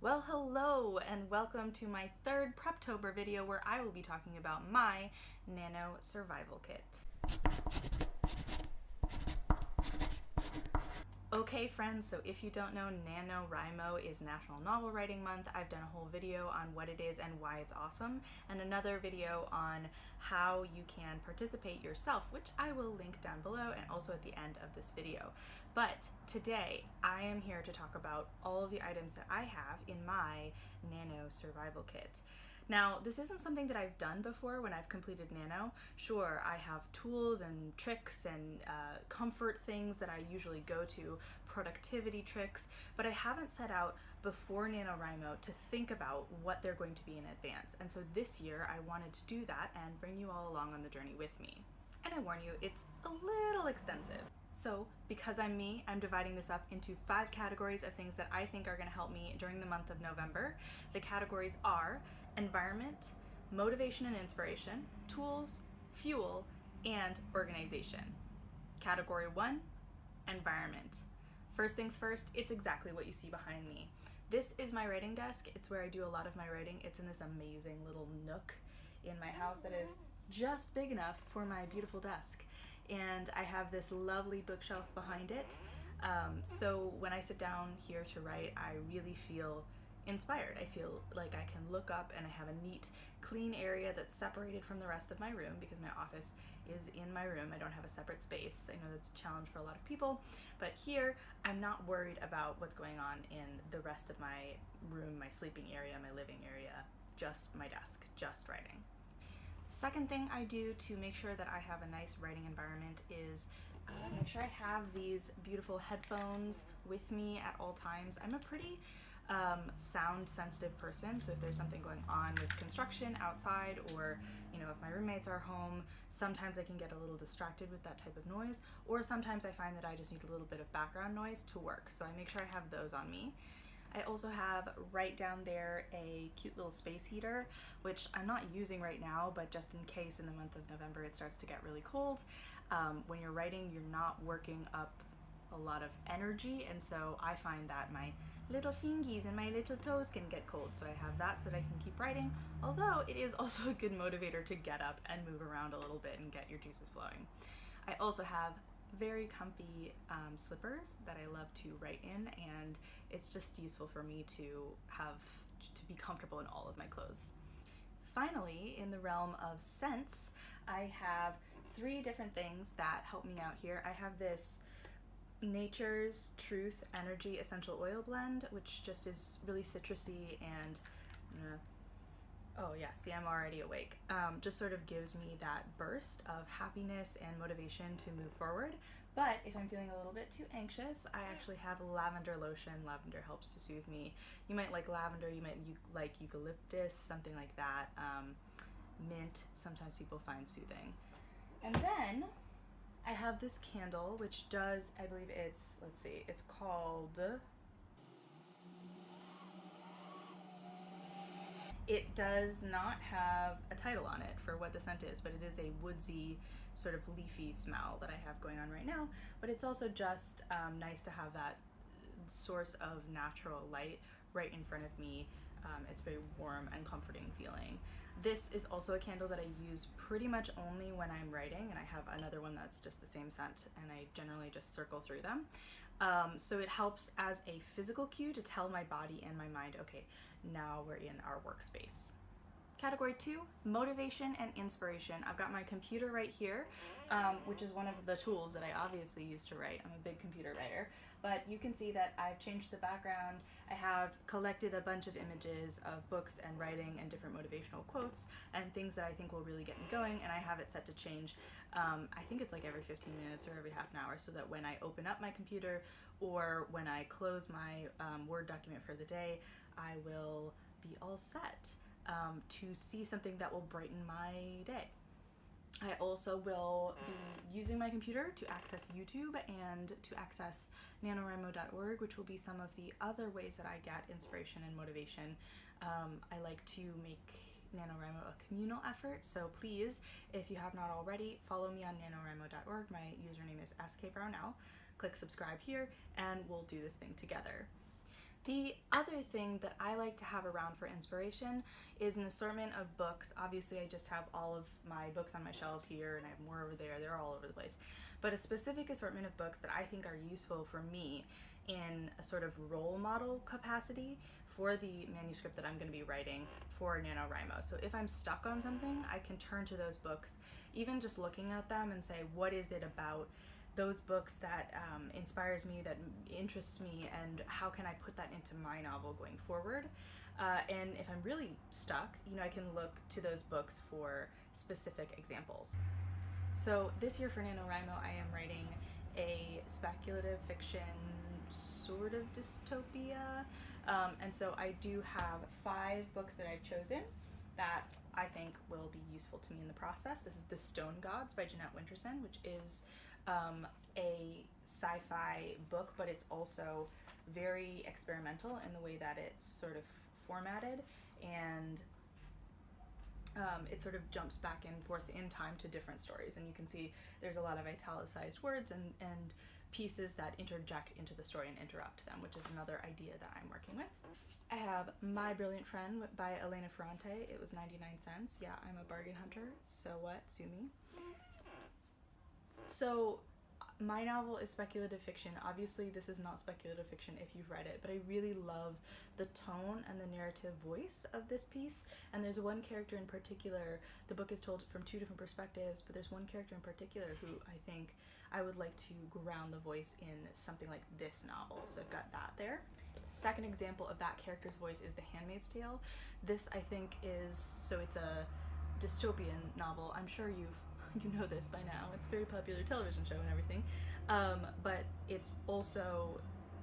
Well, hello and welcome to my third Preptober video where I will be talking about my NaNo Survival Kit. Okay friends, so if you don't know, NaNoWriMo is National Novel Writing Month. I've done a whole video on what it is and why it's awesome, and another video on how you can participate yourself, which I will link down below and also at the end of this video. But today, I am here to talk about all of the items that I have in my NaNo Survival Kit. Now, this isn't something that I've done before when I've completed Nano. Sure, I have tools and tricks and comfort things that I usually go to, productivity tricks, but I haven't set out before NaNoWriMo to think about what they're going to be in advance. And so this year I wanted to do that and bring you all along on the journey with me. And I warn you, it's a little extensive. So because I'm me, I'm dividing this up into 5 categories of things that I think are going to help me during the month of November. The categories are environment, motivation and inspiration, tools, fuel, and organization. Category 1, environment. First things first, it's exactly what you see behind me. This is my writing desk. It's where I do a lot of my writing. It's in this amazing little nook in my house that is just big enough for my beautiful desk. And I have this lovely bookshelf behind it. So when I sit down here to write, I really feel inspired. I feel like I can look up and I have a neat, clean area that's separated from the rest of my room because my office is in my room. I don't have a separate space. I know that's a challenge for a lot of people, but here I'm not worried about what's going on in the rest of my room, my sleeping area, my living area, just my desk, just writing. Second thing I do to make sure that I have a nice writing environment is make sure I have these beautiful headphones with me at all times. I'm a pretty sound sensitive person, so if there's something going on with construction outside, or if my roommates are home, sometimes I can get a little distracted with that type of noise, or sometimes I find that I just need a little bit of background noise to work, so I make sure I have those on me. I also have right down there a cute little space heater, which I'm not using right now, but just in case in the month of November it starts to get really cold. When you're writing, you're not working up a lot of energy, and so I find that my little fingies and my little toes can get cold, so I have that so that I can keep writing, although it is also a good motivator to get up and move around a little bit and get your juices flowing. I also have very comfy slippers that I love to write in, and it's just useful for me to be comfortable in all of my clothes. Finally, in the realm of scents, I have 3 different things that help me out here. I have this Nature's Truth Energy Essential Oil Blend, which just is really citrusy and oh yeah, see, I'm already awake. Just sort of gives me that burst of happiness and motivation to move forward. But if I'm feeling a little bit too anxious, I actually have lavender lotion. Lavender helps to soothe me. You might like lavender, you might like eucalyptus, something like that. Mint, sometimes people find soothing. And then I have this candle, which does, I believe it's, let's see, it's called... It does not have a title on it for what the scent is, but it is a woodsy, sort of leafy smell that I have going on right now. But it's also just nice to have that source of natural light right in front of me. It's very warm and comforting feeling. This is also a candle that I use pretty much only when I'm writing, and I have another one that's just the same scent, and I generally just circle through them. So it helps as a physical cue to tell my body and my mind, okay, now we're in our workspace. Category 2, motivation and inspiration. I've got my computer right here, which is one of the tools that I obviously use to write. I'm a big computer writer, but you can see that I've changed the background. I have collected a bunch of images of books and writing and different motivational quotes and things that I think will really get me going, and I have it set to change. I think it's like every 15 minutes or every half an hour, so that when I open up my computer or when I close my Word document for the day, I will be all set to see something that will brighten my day. I also will be using my computer to access YouTube and to access NaNoWriMo.org, which will be some of the other ways that I get inspiration and motivation. I like to make NaNoWriMo a communal effort, so please, if you have not already, follow me on NaNoWriMo.org. My username is skbrownell. Click subscribe here, and we'll do this thing together. The other thing that I like to have around for inspiration is an assortment of books. Obviously, I just have all of my books on my shelves here, and I have more over there. They're all over the place. But a specific assortment of books that I think are useful for me in a sort of role model capacity for the manuscript that I'm going to be writing for NaNoWriMo. So if I'm stuck on something, I can turn to those books, even just looking at them and say, what is it about those books that inspires me, that interests me, and how can I put that into my novel going forward? And if I'm really stuck, I can look to those books for specific examples. So this year for NaNoWriMo, I am writing a speculative fiction sort of dystopia. And so I do have 5 books that I've chosen that I think will be useful to me in the process. This is The Stone Gods by Jeanette Winterson, which is a sci-fi book, but it's also very experimental in the way that it's sort of formatted, and it sort of jumps back and forth in time to different stories, and you can see there's a lot of italicized words and pieces that interject into the story and interrupt them, which is another idea that I'm working with. I have My Brilliant Friend by Elena Ferrante. It was 99 cents. Yeah, I'm a bargain hunter, so what? Sue me. So my novel is speculative fiction. Obviously, this is not speculative fiction if you've read it, but I really love the tone and the narrative voice of this piece. And there's one character in particular, the book is told from 2 different perspectives, but there's one character in particular who I think I would like to ground the voice in something like this novel. So I've got that there. Second example of that character's voice is The Handmaid's Tale. This, I think, it's a dystopian novel. I'm sure you know this by now. It's a very popular television show and everything. But it's also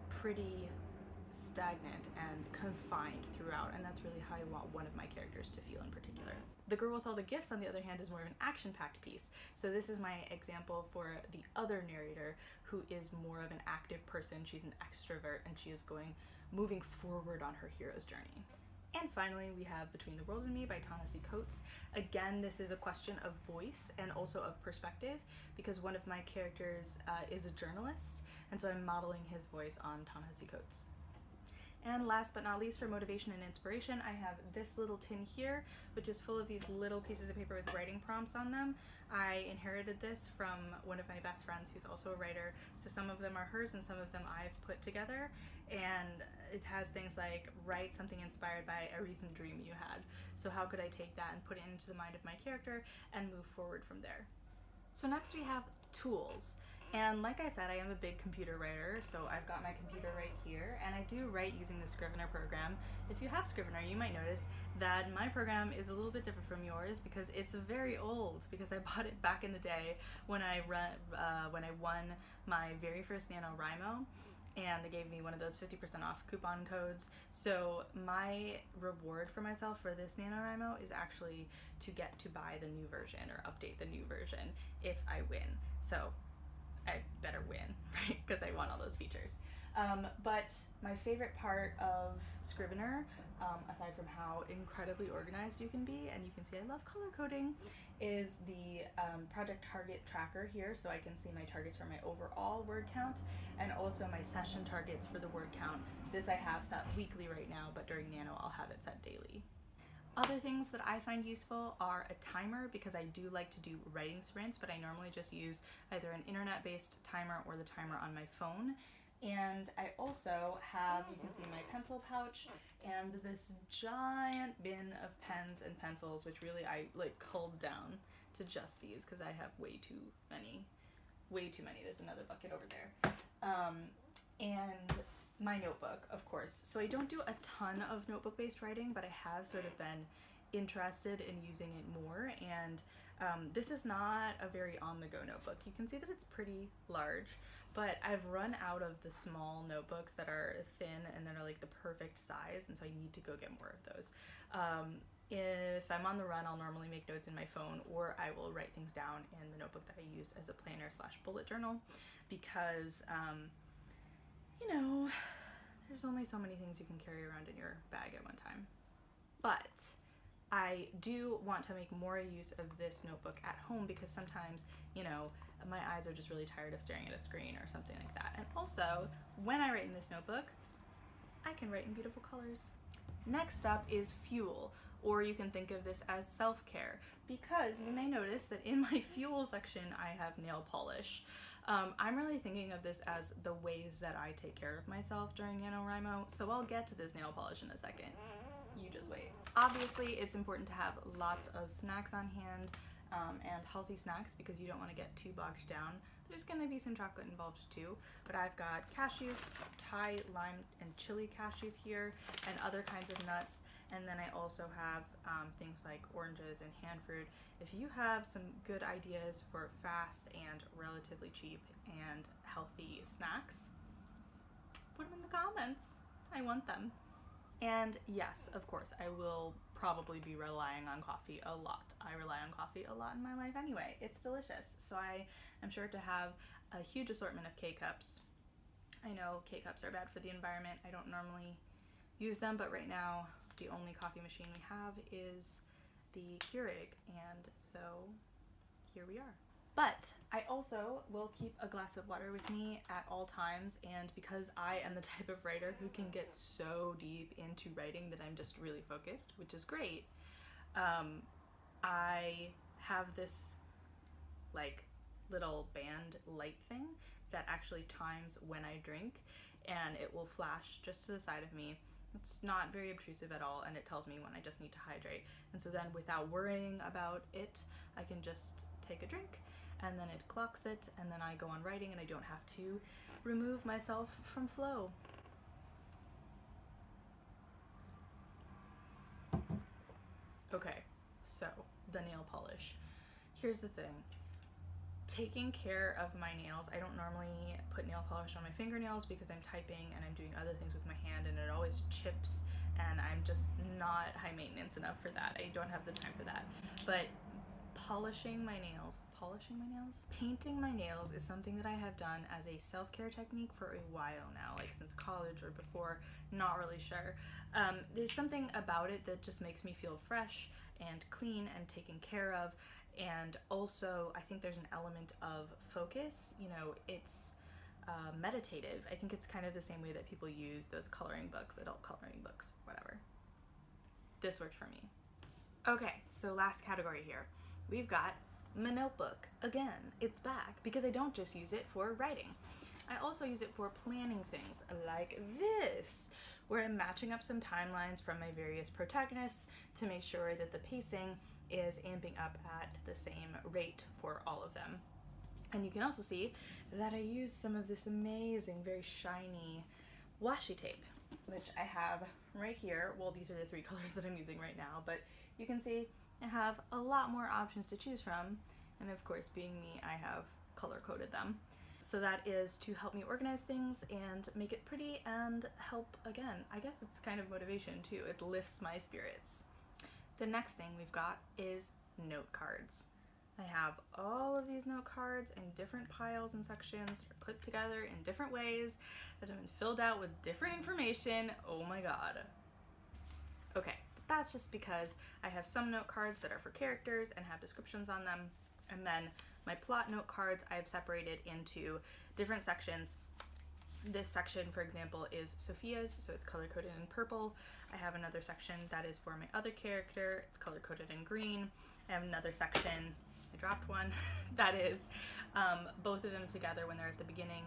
pretty stagnant and confined throughout, and that's really how I want one of my characters to feel in particular. The Girl with All the Gifts, on the other hand, is more of an action-packed piece. So this is my example for the other narrator, who is more of an active person. She's an extrovert, and she is moving forward on her hero's journey. And finally, we have Between the World and Me by Ta-Nehisi Coates. Again, this is a question of voice and also of perspective, because one of my characters is a journalist, and so I'm modeling his voice on Ta-Nehisi Coates. And last but not least, for motivation and inspiration, I have this little tin here, which is full of these little pieces of paper with writing prompts on them. I inherited this from one of my best friends who's also a writer, so some of them are hers and some of them I've put together, and it has things like, write something inspired by a recent dream you had. So how could I take that and put it into the mind of my character and move forward from there? So next we have tools. And like I said, I am a big computer writer, so I've got my computer right here, and I do write using the Scrivener program. If you have Scrivener, you might notice that my program is a little bit different from yours because it's very old, because I bought it back in the day when I won my very first NaNoWriMo, and they gave me one of those 50% off coupon codes. So my reward for myself for this NaNoWriMo is actually to get to buy the new version or update the new version if I win. So I better win, right? Because I want all those features. But my favorite part of Scrivener, aside from how incredibly organized you can be, and you can see I love color coding, is the project target tracker here, so I can see my targets for my overall word count and also my session targets for the word count. This I have set weekly right now, but during Nano I'll have it set daily. Other things that I find useful are a timer, because I do like to do writing sprints, but I normally just use either an internet-based timer or the timer on my phone. And I also have, you can see my pencil pouch and this giant bin of pens and pencils, which really I culled down to just these because I have way too many. There's another bucket over there. And my notebook, of course. So I don't do a ton of notebook-based writing, but I have sort of been interested in using it more, and this is not a very on-the-go notebook. You can see that it's pretty large, but I've run out of the small notebooks that are thin and that are like the perfect size, and so I need to go get more of those. If I'm on the run, I'll normally make notes in my phone, or I will write things down in the notebook that I use as a planner/bullet journal, because there's only so many things you can carry around in your bag at one time. But I do want to make more use of this notebook at home, because sometimes, my eyes are just really tired of staring at a screen or something like that. And also, when I write in this notebook, I can write in beautiful colors. Next up is fuel, or you can think of this as self-care, because you may notice that in my fuel section I have nail polish. I'm really thinking of this as the ways that I take care of myself during NaNoWriMo, so I'll get to this nail polish in a second. You just wait. Obviously, it's important to have lots of snacks on hand, and healthy snacks, because you don't want to get too bogged down. There's going to be some chocolate involved too, but I've got cashews, Thai, lime, and chili cashews here, and other kinds of nuts. And then I also have things like oranges and hand fruit. If you have some good ideas for fast and relatively cheap and healthy snacks, put them in the comments. I want them. And yes, of course, I will probably be relying on coffee a lot. I rely on coffee a lot in my life anyway. It's delicious. So I am sure to have a huge assortment of K-cups. I know K-cups are bad for the environment. I don't normally use them, but right now the only coffee machine we have is the Keurig, and so here we are. But I also will keep a glass of water with me at all times, and because I am the type of writer who can get so deep into writing that I'm just really focused, which is great, I have this like little band light thing that actually times when I drink, and it will flash just to the side of me. It's not very obtrusive at all, and it tells me when I just need to hydrate. And so then without worrying about it, I can just take a drink, and then it clocks it, and then I go on writing, and I don't have to remove myself from flow. Okay, so the nail polish. Here's the thing. Taking care of my nails, I don't normally put nail polish on my fingernails because I'm typing and I'm doing other things with my hand, and it always chips, and I'm just not high maintenance enough for that. I don't have the time for that. But painting my nails is something that I have done as a self-care technique for a while now, like since college or before, not really sure. There's something about it that just makes me feel fresh and clean and taken care of. And also, I think there's an element of focus. You know, it's meditative. I think it's kind of the same way that people use those coloring books, adult coloring books, whatever. This works for me. Okay, so last category here. We've got my notebook. Again, it's back because I don't just use it for writing. I also use it for planning things like this, where I'm matching up some timelines from my various protagonists to make sure that the pacing is amping up at the same rate for all of them. And you can also see that I use some of this amazing, very shiny washi tape, which I have right here. Well, these are the 3 colors that I'm using right now, but you can see I have a lot more options to choose from. And of course, being me, I have color-coded them. So that is to help me organize things and make it pretty and help, again, I guess it's kind of motivation too. It lifts my spirits. The next thing we've got is note cards. I have all of these note cards in different piles and sections that are clipped together in different ways that have been filled out with different information. Oh my god. Okay, but that's just because I have some note cards that are for characters and have descriptions on them, and then my plot note cards I've separated into different sections. This section, for example, is Sophia's, so it's color-coded in purple. I have another section that is for my other character. It's color-coded in green. I have another section, I dropped one, that is both of them together when they're at the beginning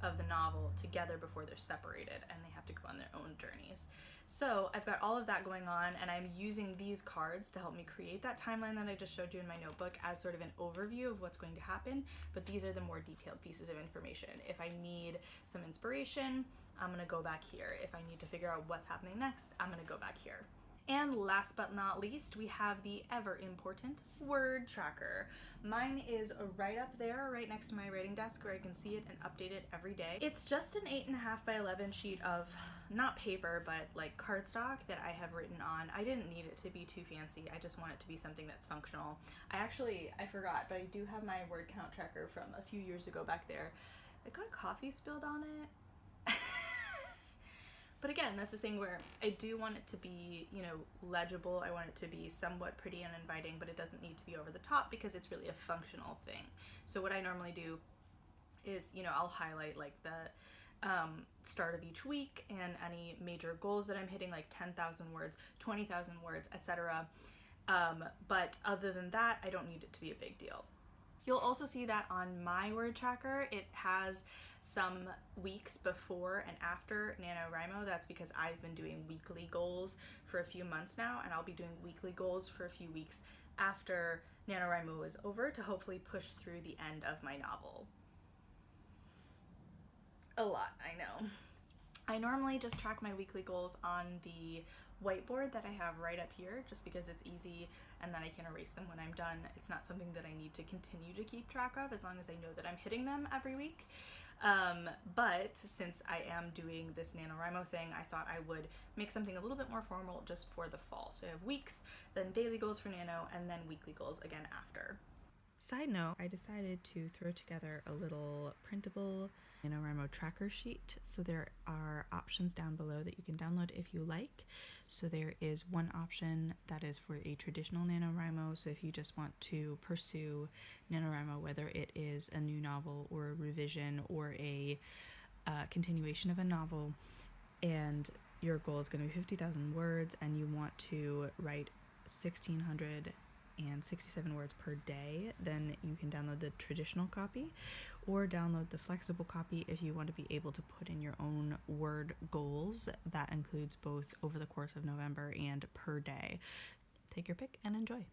of the novel together before they're separated and they have to go on their own journeys. So I've got all of that going on, and I'm using these cards to help me create that timeline that I just showed you in my notebook as sort of an overview of what's going to happen, but these are the more detailed pieces of information. If I need some inspiration, I'm gonna go back here. If I need to figure out what's happening next, I'm gonna go back here. And last but not least, we have the ever important word tracker. Mine is right up there, right next to my writing desk, where I can see it and update it every day. It's just an 8.5 by 11 sheet of, not paper, but like cardstock that I have written on. I didn't need it to be too fancy. I just want it to be something that's functional. I forgot, but I do have my word count tracker from a few years ago back there. It got coffee spilled on it. But again, that's the thing where I do want it to be, you know, legible. I want it to be somewhat pretty and inviting, but it doesn't need to be over the top because it's really a functional thing. So what I normally do is, you know, I'll highlight like the start of each week and any major goals that I'm hitting, like 10,000 words, 20,000 words, etc. But other than that, I don't need it to be a big deal. You'll also see that on my word tracker, it has some weeks before and after NaNoWriMo. That's because I've been doing weekly goals for a few months now, and I'll be doing weekly goals for a few weeks after NaNoWriMo is over to hopefully push through the end of my novel. A lot, I know. I normally just track my weekly goals on the whiteboard that I have right up here, just because it's easy and then I can erase them when I'm done. It's not something that I need to continue to keep track of as long as I know that I'm hitting them every week. But since I am doing this NaNoWriMo thing, I thought I would make something a little bit more formal just for the fall. So I have weeks, then daily goals for Nano, and then weekly goals again after. Side note, I decided to throw together a little printable NaNoWriMo tracker sheet. So there are options down below that you can download if you like. So there is one option that is for a traditional NaNoWriMo. So if you just want to pursue NaNoWriMo, whether it is a new novel or a revision or a continuation of a novel, and your goal is going to be 50,000 words and you want to write 1,667 words per day, then you can download the traditional copy or download the flexible copy if you want to be able to put in your own word goals. That includes both over the course of November and per day. Take your pick and enjoy.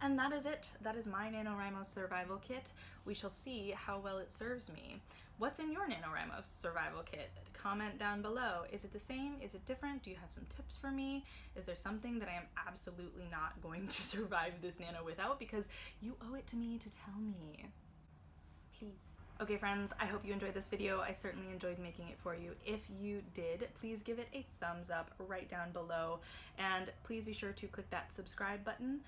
And that is it. That is my NaNoWriMo survival kit. We shall see how well it serves me. What's in your NaNoWriMo survival kit? Comment down below. Is it the same? Is it different? Do you have some tips for me? Is there something that I am absolutely not going to survive this Nano without? Because you owe it to me to tell me. Please. Okay friends, I hope you enjoyed this video. I certainly enjoyed making it for you. If you did, please give it a thumbs up right down below. And please be sure to click that subscribe button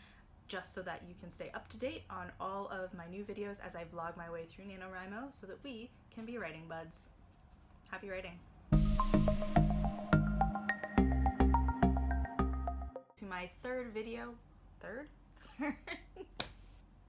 just so that you can stay up to date on all of my new videos as I vlog my way through NaNoWriMo so that we can be writing buds. Happy writing. To my third video, third?